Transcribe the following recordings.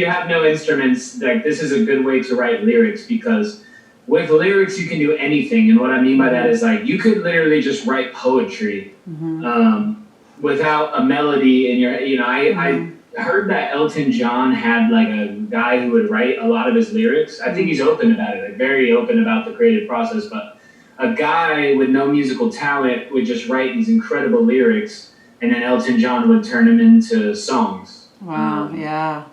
you have no instruments, like this is a good way to write lyrics because with lyrics you can do anything. And what I mean by that is like you could literally just write poetry without a melody in your, I heard that Elton John had like a guy who would write a lot of his lyrics. I think he's open about it, like very open about the creative process, but a guy with no musical talent would just write these incredible lyrics and then Elton John would turn them into songs. Wow, yeah.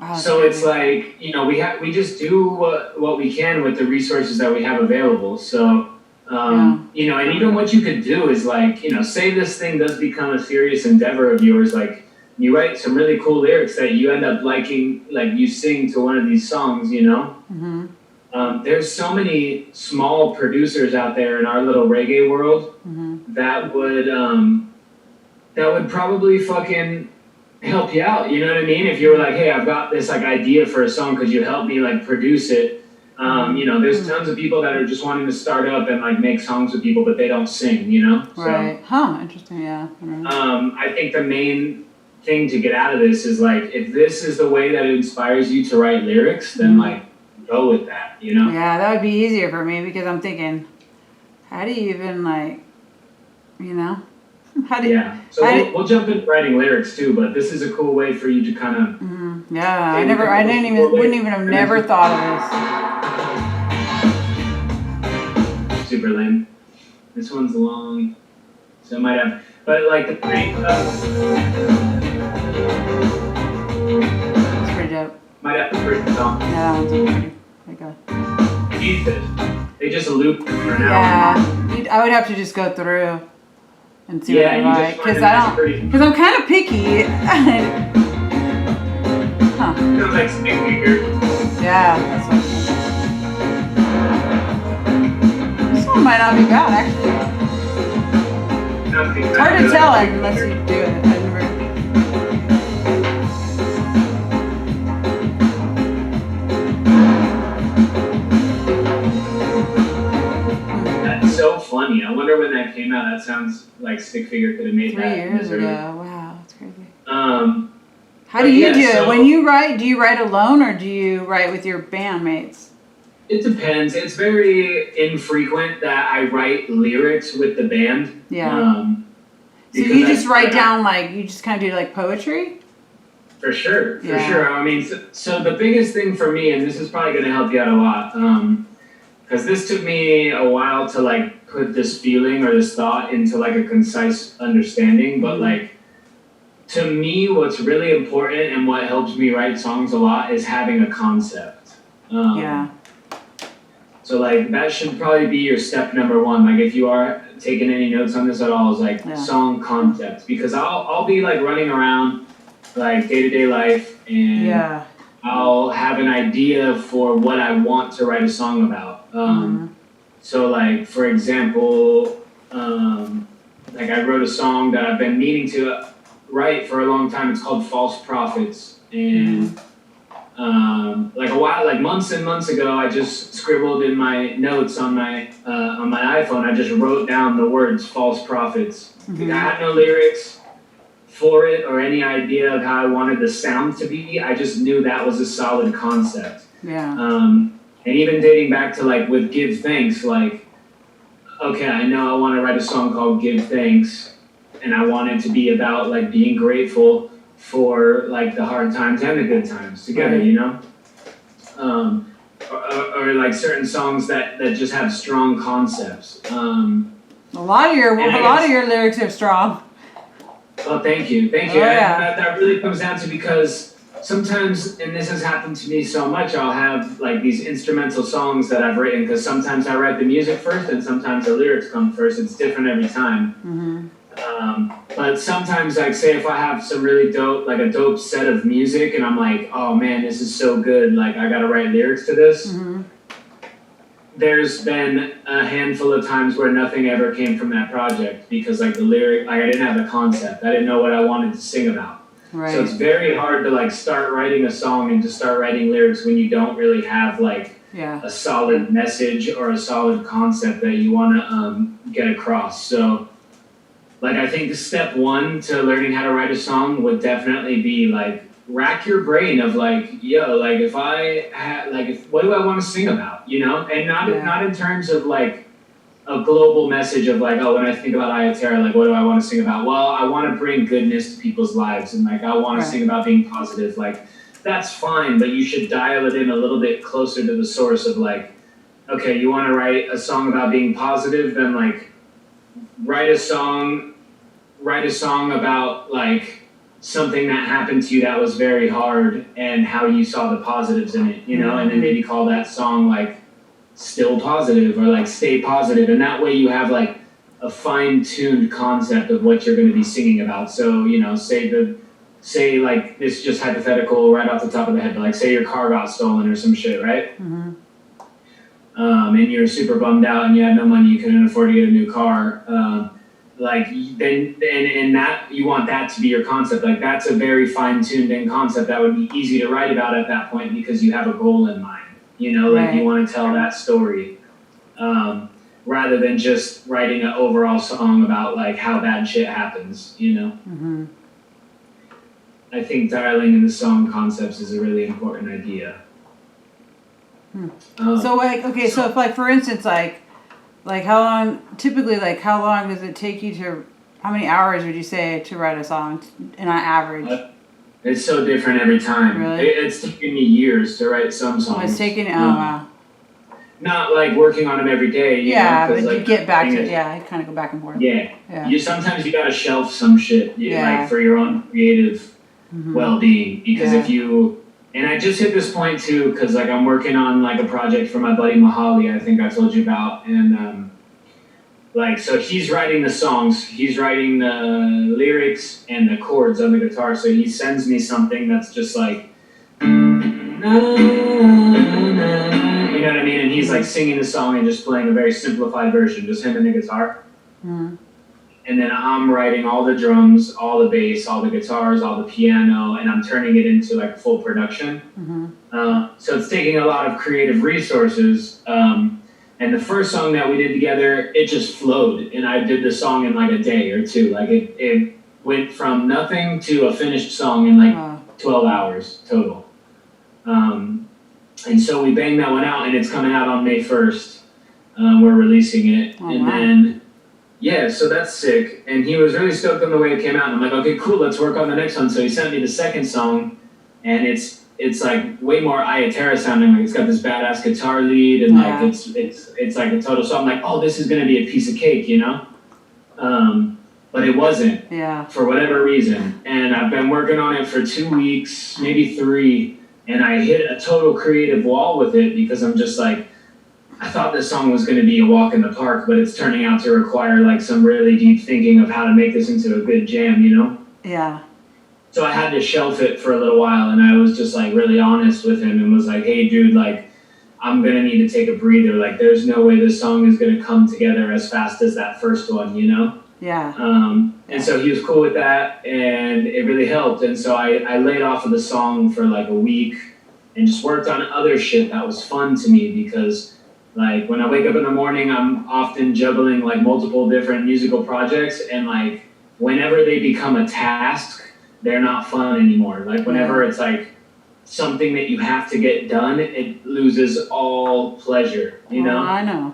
Wow, so it's like, we just do what we can with the resources that we have available. So, and even what you could do is like, say this thing does become a serious endeavor of yours, like you write some really cool lyrics that you end up liking, like you sing to one of these songs, there's so many small producers out there in our little reggae world that would probably fucking help you out. You know what I mean? If you were like, hey, I've got this like idea for a song, could you help me like produce it? There's tons of people that are just wanting to start up and like make songs with people, but they don't sing, Right. Interesting. Yeah. I think the main thing to get out of this is like, if this is the way that it inspires you to write lyrics, then like go with that, Yeah, that would be easier for me because I'm thinking, how do you even like, how do yeah. So we'll jump into writing lyrics too, but this is a cool way for you to kind of. Yeah, wouldn't even have never thought of this. Super lame. This one's long, so it might have, but like the pretty. It's pretty dope. Might have the first song. Yeah, that one's pretty good. Jesus, they just loop for an hour. Yeah, I would have to just go through and see what I like, because I'm kind of picky. Sounds like Stick Figure. Yeah, that's what. This one might not be bad actually. It's hard to tell unless you do it. So funny. I wonder when that came out. That sounds like Stick Figure could have made 3 that. 3 years ago. Wow, that's crazy. How do you do it? When you write, do you write alone or do you write with your bandmates? It depends. It's very infrequent that I write lyrics with the band. Yeah. So you just write down like, you just kind of do like poetry? For sure. I mean, so the biggest thing for me, and this is probably going to help you out a lot, because this took me a while to like put this feeling or this thought into like a concise understanding, but like to me what's really important and what helps me write songs a lot is having a concept. So like that should probably be your step number one. Like if you are taking any notes on this at all, is like song concepts, because I'll be like running around like day-to-day life and I'll have an idea for what I want to write a song about. So like, for example, like I wrote a song that I've been meaning to write for a long time. It's called False Prophets. And like months and months ago, I just scribbled in my notes on my iPhone. I just wrote down the words false prophets. I had no lyrics for it or any idea of how I wanted the sound to be. I just knew that was a solid concept. And even dating back to like with Give Thanks, like, okay, I know I want to write a song called Give Thanks, and I want it to be about like being grateful for like the hard times and the good times together, or like certain songs that just have strong concepts. A lot of your lyrics are strong. Oh, thank you. Oh, yeah. That really comes down to, because sometimes, and this has happened to me so much, I'll have like these instrumental songs that I've written, because sometimes I write the music first and sometimes the lyrics come first. It's different every time. But sometimes, like, say if I have some really dope, like a dope set of music and I'm like, oh man, this is so good, like I gotta write lyrics to this. There's been a handful of times where nothing ever came from that project because like the lyric, like I didn't have the concept. I didn't know what I wanted to sing about. So it's very hard to like start writing a song and to start writing lyrics when you don't really have like a solid message or a solid concept that you want to get across. So like I think the step one to learning how to write a song would definitely be like rack your brain of like, yo, like if I had, like, if, what do I want to sing about, you know? And not in terms of like a global message of like, oh, when I think about Ayaterra, like, what do I want to sing about? Well, I want to bring goodness to people's lives, and like, I want to sing about being positive. Like, that's fine, but you should dial it in a little bit closer to the source of like, okay, you want to write a song about being positive, then like, write a song about like something that happened to you that was very hard and how you saw the positives in it, you know, and then maybe call that song like Still Positive or like Stay Positive, and that way you have like a fine-tuned concept of what you're going to be singing about. So, you know, say like, this is just hypothetical right off the top of the head, but like say your car got stolen or some shit, right? And you're super bummed out and you had no money, you couldn't afford to get a new car. Like then and that you want that to be your concept. Like that's a very fine-tuned in concept that would be easy to write about at that point because you have a goal in mind. You know, like you want to tell that story. Rather than just writing an overall song about like how bad shit happens, you know? I think dialing in the song concepts is a really important idea. So like, okay, so if like, for instance, like how long does it take you to, how many hours would you say to write a song on average? It's so different every time. Really? It's taken me years to write some songs. Oh, it's taken, wow. Not like working on them every day. You know, but like, you get back to it. I kind of go back and forth. Yeah. Sometimes you gotta shelf some shit, like for your own creative well-being. Because if you, and I just hit this point too, because like I'm working on like a project for my buddy Mahali, I think I told you about, and like, so he's writing the songs, he's writing the lyrics and the chords on the guitar. So he sends me something that's just like, you know what I mean? And he's like singing the song and just playing a very simplified version, just him and the guitar. And then I'm writing all the drums, all the bass, all the guitars, all the piano, and I'm turning it into like a full production. So it's taking a lot of creative resources. And the first song that we did together, it just flowed. And I did the song in like a day or two. Like it went from nothing to a finished song in like 12 hours total. And so we banged that one out, and it's coming out on May 1st. We're releasing it. Then, so that's sick. And he was really stoked on the way it came out. And I'm like, okay, cool, let's work on the next one. So he sent me the second song, and it's like way more Ayaterra sounding. Like it's got this badass guitar lead, and like it's like a total. So I'm like, oh, this is gonna be a piece of cake, you know? But it wasn't. For whatever reason. And I've been working on it for 2 weeks, maybe 3. And I hit a total creative wall with it because I'm just like, I thought this song was going to be a walk in the park, but it's turning out to require like some really deep thinking of how to make this into a good jam, you know? So I had to shelf it for a little while, and I was just like really honest with him and was like, hey dude, like I'm going to need to take a breather. Like there's no way this song is going to come together as fast as that first one, you know? And so he was cool with that, and it really helped. And so I laid off of the song for like a week and just worked on other shit that was fun to me, because like when I wake up in the morning, I'm often juggling like multiple different musical projects, and like whenever they become a task, they're not fun anymore. Like whenever it's like something that you have to get done, it loses all pleasure, you know? I know.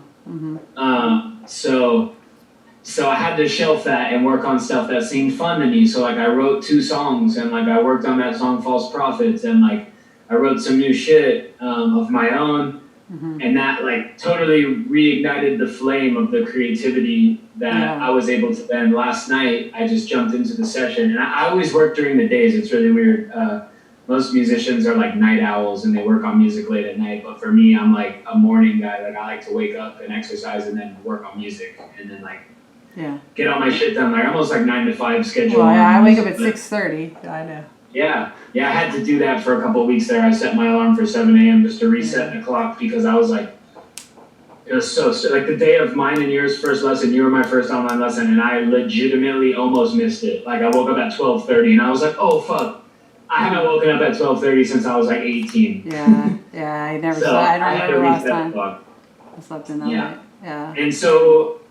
So I had to shelf that and work on stuff that seemed fun to me. So like I wrote 2 songs, and like I worked on that song False Prophets, and like I wrote some new shit of my own, and that like totally reignited the flame of the creativity that I was able to then. Last night I just jumped into the session, and I always work during the days. It's really weird. Most musicians are like night owls and they work on music late at night, but for me, I'm like a morning guy. Like I like to wake up and exercise and then work on music, and then like get all my shit done, like almost like 9 to 5 schedule. Well, I wake up at 6:30. I know. I had to do that for a couple of weeks there. I set my alarm for 7 a.m. just to reset the clock, because I was like, it was so like the day of mine and yours first lesson, you were my first online lesson, and I legitimately almost missed it. Like I woke up at 12:30, and I was like, oh fuck, I haven't woken up at 12:30 since I was like 18. I never saw. I don't remember last time I slept in that night. And so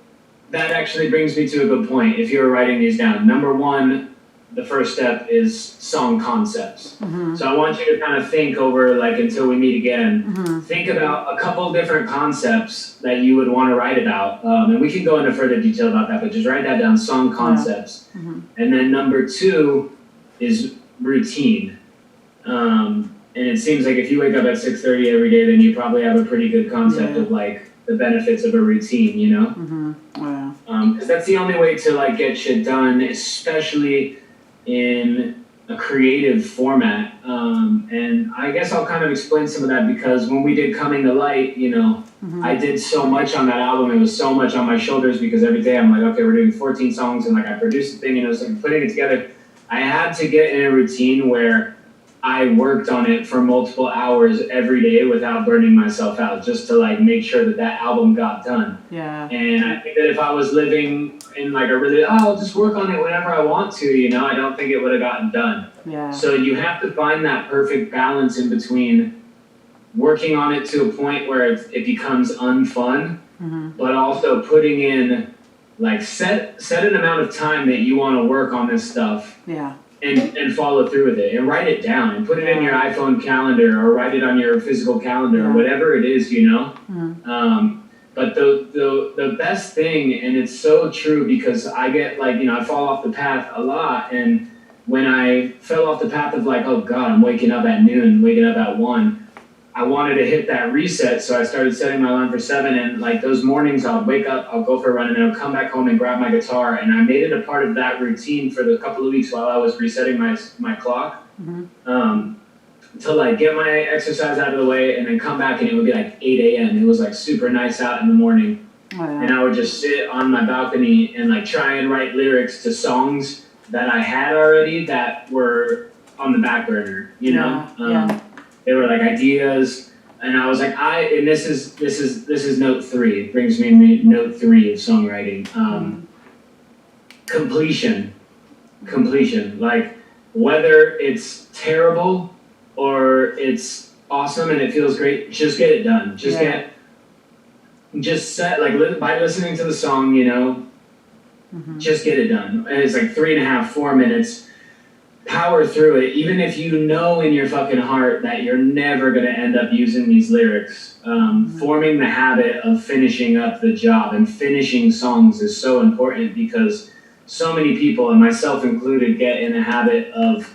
that actually brings me to a good point. If you were writing these down, number one, the first step is song concepts. Mm-hmm. So I want you to kind of think over, like, until we meet again, Mm-hmm. think about a couple different concepts that you would want to write about. And we can go into further detail about that, but just write that down, song concepts. Yeah. Mm-hmm. And then number 2 is routine. And it seems like if you wake up at 6:30 every day, then you probably have a pretty good concept of like the benefits of a routine, you know? Mm-hmm. Wow. Because that's the only way to like get shit done, especially in a creative format. And I guess I'll kind of explain some of that because when we did Coming to Light, you know, Mm-hmm. I did so much on that album. It was so much on my shoulders because every day I'm like, okay, we're doing 14 songs, and like I produced the thing and it was like putting it together. I had to get in a routine where I worked on it for multiple hours every day without burning myself out, just to like make sure that that album got done. Yeah. And I think that if I was living in like a really, I'll just work on it whenever I want to, you know, I don't think it would have gotten done. Yeah. So you have to find that perfect balance in between working on it to a point where it becomes unfun, Mm-hmm. but also putting in like set an amount of time that you want to work on this stuff. Yeah. And follow through with it and write it down and put it in your iPhone calendar or write it on your physical calendar or whatever it is, you know. Mm-hmm. But the best thing, and it's so true because I get like, you know, I fall off the path a lot, and when I fell off the path of like, oh God, I'm waking up at noon, waking up at 1, I wanted to hit that reset, so I started setting my alarm for 7, and like those mornings I'll wake up, I'll go for a run, and then I'll come back home and grab my guitar, and I made it a part of that routine for the couple of weeks while I was resetting my clock, to like get my exercise out of the way, and then come back, and it would be like 8 a.m. It was like super nice out in the morning, and I would just sit on my balcony and like try and write lyrics to songs that I had already that were on the back burner, you know. They were like ideas, and I was like, and this is note 3. It brings me to note 3 of songwriting. Completion. Like whether it's terrible or it's awesome and it feels great, just get it done. By listening to the song, you know, just get it done. And it's like 3.5, 4 minutes. Power through it, even if you know in your fucking heart that you're never going to end up using these lyrics. Forming the habit of finishing up the job and finishing songs is so important because so many people, and myself included, get in a habit of,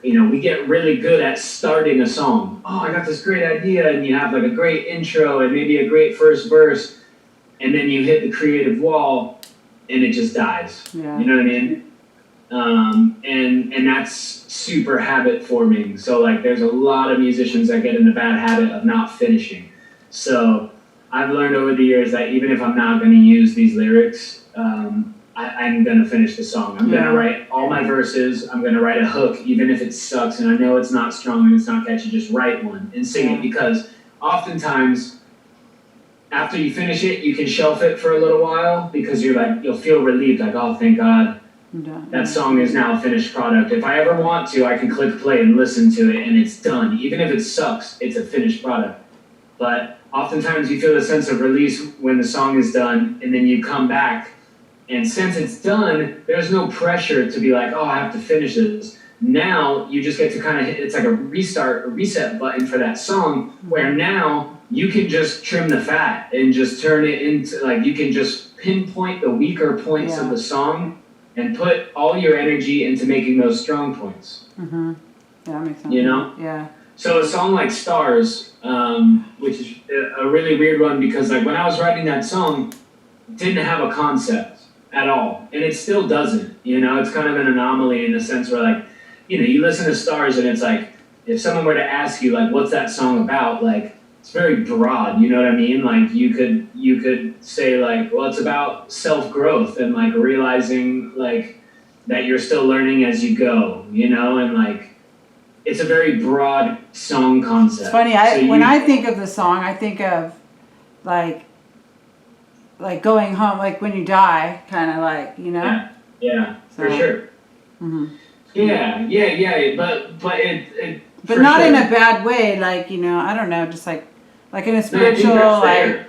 you know, we get really good at starting a song. Oh, I got this great idea, and you have like a great intro and maybe a great first verse, and then you hit the creative wall and it just dies. Yeah. You know what I mean? And that's super habit forming. So like there's a lot of musicians that get in the bad habit of not finishing. So I've learned over the years that even if I'm not going to use these lyrics, I'm going to finish the song. I'm going to write all my verses. I'm going to write a hook, even if it sucks and I know it's not strong and it's not catchy, just write one and sing it, because oftentimes after you finish it, you can shelf it for a little while because you'll feel relieved, like, oh, thank God. That song is now a finished product. If I ever want to, I can click play and listen to it, and it's done. Even if it sucks, it's a finished product. But oftentimes you feel a sense of release when the song is done, and then you come back, and since it's done, there's no pressure to be like, oh, I have to finish this. Now you just get to kind of hit, it's like a reset button for that song, where now you can just trim the fat and just turn it into, like, you can just pinpoint the weaker points of the song and put all your energy into making those strong points. Yeah, that makes sense. You know? Yeah. So a song like Stars, which is a really weird one because like when I was writing that song, it didn't have a concept at all. And it still doesn't, you know? It's kind of an anomaly in the sense where like, you know, you listen to Stars and it's like, if someone were to ask you like, what's that song about? Like, it's very broad, you know what I mean? Like you could say like, well, it's about self-growth and like realizing like that you're still learning as you go, you know, and like it's a very broad song concept. It's funny, when I think of the song, I think of like going home, like when you die, kind of like, you know? Yeah, for sure. Yeah, but not in a bad way, like, you know, I don't know, just like in a spiritual, like,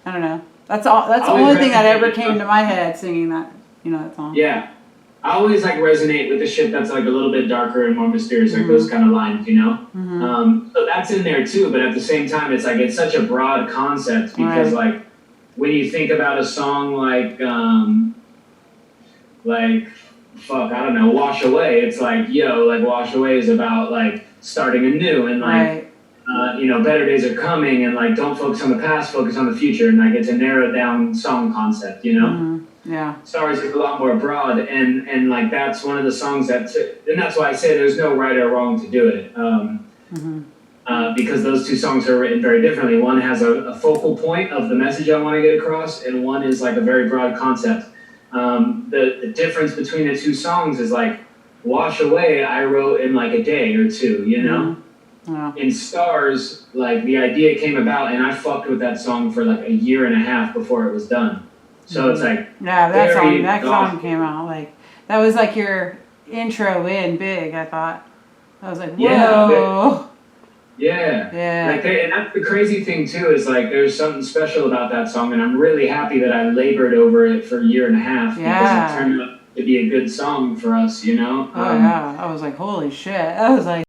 I don't know. That's the only thing that ever came to my head singing that, you know, that song. Yeah. I always like resonate with the shit that's like a little bit darker and more mysterious, like those kind of lines, you know? So that's in there too, but at the same time, it's like, it's such a broad concept because like, when you think about a song like, fuck, I don't know, Wash Away, it's like, yo, like Wash Away is about like starting anew and like, you know, better days are coming and like, don't focus on the past, focus on the future. And like, it's a narrowed down song concept, you know? Yeah. Stars is a lot more broad, and like that's one of the songs and that's why I say there's no right or wrong to do it, because those two songs are written very differently. One has a focal point of the message I want to get across, and one is like a very broad concept. The difference between the two songs is like Wash Away I wrote in like a day or two, you know? In Stars, like the idea came about, and I fucked with that song for like a year and a half before it was done. So it's like that song came out like that was like your intro in big. I thought I was like, whoa. Yeah. Like and that's the crazy thing too is like there's something special about that song, and I'm really happy that I labored over it for a year and a half because it turned out to be a good song for us, you know. I was like, holy shit. I was like.